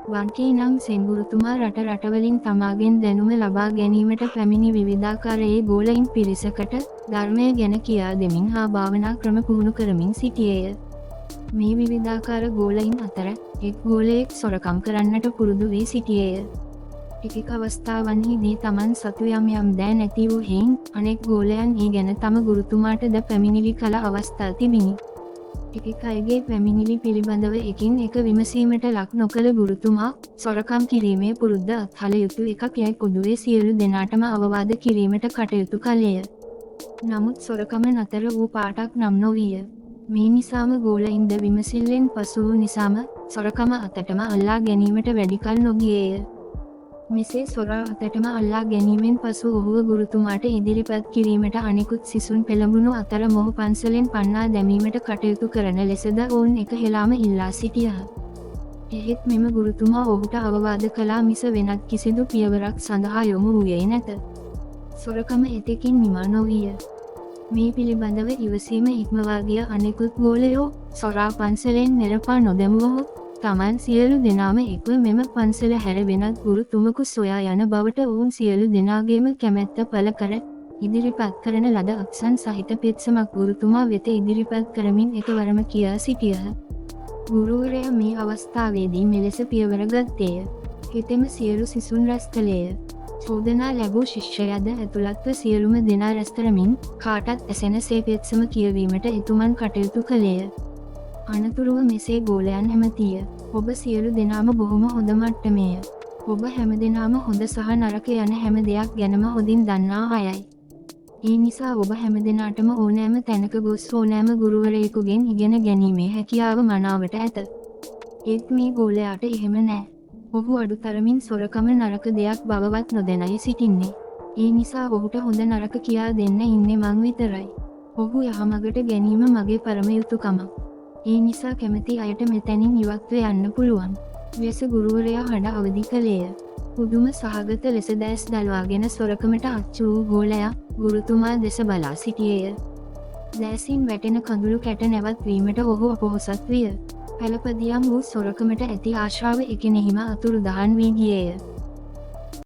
වන්කේ නම් සෙන්ගුරුතුමා රට රටවලින් තමාගෙන් දැනුම ලබා ගැනීමට පැමිණි විවිධාකාරයේ ගෝලයින් පිරිසකට ධර්මය ගැන කියා දෙමින් හා භාවනා ක්‍රම පුහුණු කරමින් සිටියේය. මේ විවිධාකාර ගෝලයින් අතර එක් ගෝලයෙක් සොරකම් කරන්නට පුරුදු වී සිටියේය. ටික අවස්ථාවන්හිදී තමන් සතු යම් දෑ නැති වූ හේයින් අනෙක් ගෝලයන් ඒ ගැන තම ගුරුතුමාට ද පැමිණිලි කළ අවස්ථා තිබිණි. ටික අයගේ පැමිණිලි පිළිබඳව එකින් එක විමසීමට ලක් නොකළ ගුරුතුමා සොරකම් කිරීමේ පුරුද්ද අත්හළ යුතු එකක් යැයි පොදුවේ සියලු දෙනාටම අවවාද කිරීමට කටයුතු කළේය. නමුත් සොරකම නතර වූ පාටක් නම් නොවිය. මේ නිසාම ගෝලයින්ද විමසිල්ලෙන් පසු වූ නිසාම සොරකම අතටම අල්ලා ගැනීමට වැඩිකල් නොගියේය. මෙසේ සොරා අතටම අල්ලා ගැනීමෙන් පසු ඔහුව ගුරුතුමාට ඉදිරිපත් කිරීමට අනෙකුත් සිසුන් පෙළඹුණු අතර මොහු පන්සලෙන් පන්නා දැමීමට කටයුතු කරන ලෙසද ඔවුන් එක හෙලාම ඉල්ලා සිටියහ. එහෙත් මෙම ගුරුතුමා ඔහුට අවවාද කළා මිස වෙනත් කිසිදු පියවරක් සඳහා යොමු වූයේ නැත. සොරකම එතෙකින් නිමා නොවිය. මේ පිළිබඳව ඉවසීම ඉක්මවා ගිය අනෙකුත් ගෝලයෝ සොරා පන්සලෙන් නෙරපා නොදැමුවහොත් තමන් සියලු දෙනාම එක්ව මෙම පන්සල හැර වෙනත් ගුරුතුමකු සොයා යන බවට ඔවුන් සියලු දෙනාගේම කැමැත්ත පළ කර ඉදිරිපත් කරන ලද අක්සන් සහිත පෙත්සමක් ගුරුතුමා වෙත ඉදිරිපත් කරමින් එකවරම කියා සිටියහ. ගුරුවරයා මේ අවස්ථාවේදී මෙලෙස පියවර ගත්තේය. හෙතෙම සියලු සිසුන් රැස් කළේය. චෝදනා ලැබූ ශිෂ්‍යයද ඇතුළත්ව සියලුම දෙනා රැස් කරමින් කාටත් ඇසෙන සේ පෙත්සම කියවීමට එතුමන් කටයුතු කළේය. අනතුරුව මෙසේ ගෝලයන් ඇමතිය. ඔබ සියලු දෙනාම බොහොම හොඳ මට්ටමේය. ඔබ හැම දෙනාම හොඳ සහ නරක යන හැම දෙයක් ගැනම හොඳින් දන්නා අයයි. ඒ නිසා ඔබ හැම දෙනාටම ඕනෑම තැනක ගොස් ඕනෑම ගුරුවරයෙකුගෙන් ඉගෙන ගැනීමේ හැකියාව මනාවට ඇත. ඒත් මේ ගෝලයාට එහෙම නෑ. ඔහු අඩුතරමින් සොරකම නරක දෙයක් බවවත් නොදැනයි සිටින්නේ. ඒ නිසා ඔහුට හොඳ නරක කියා දෙන්න ඉන්නේ මං විතරයි. ඔහු යහමගට ගැනීම මගේ පරම යුතුකමක්. ඒ නිසා කැමති අයට මෙතැනින් ඉවත්ව යන්න පුළුවන්. වෙස ගුරුවරයා හඬ අවදි කළේය. පුදුම සහගත ලෙස දැස් දල්වාගෙන සොරකමට අච්චු වූ ගෝලයා ගුරුතුමා දෙස බලා සිටියේය. දැසින් වැටෙන කඳුළු කැට නැවත්වීමට ඔහු අපොහොසත් විය. පෙළපදියම් වූ සොරකමට ඇති ආශාව එකිනෙහිම අතුරුදහන් වී ගියේය.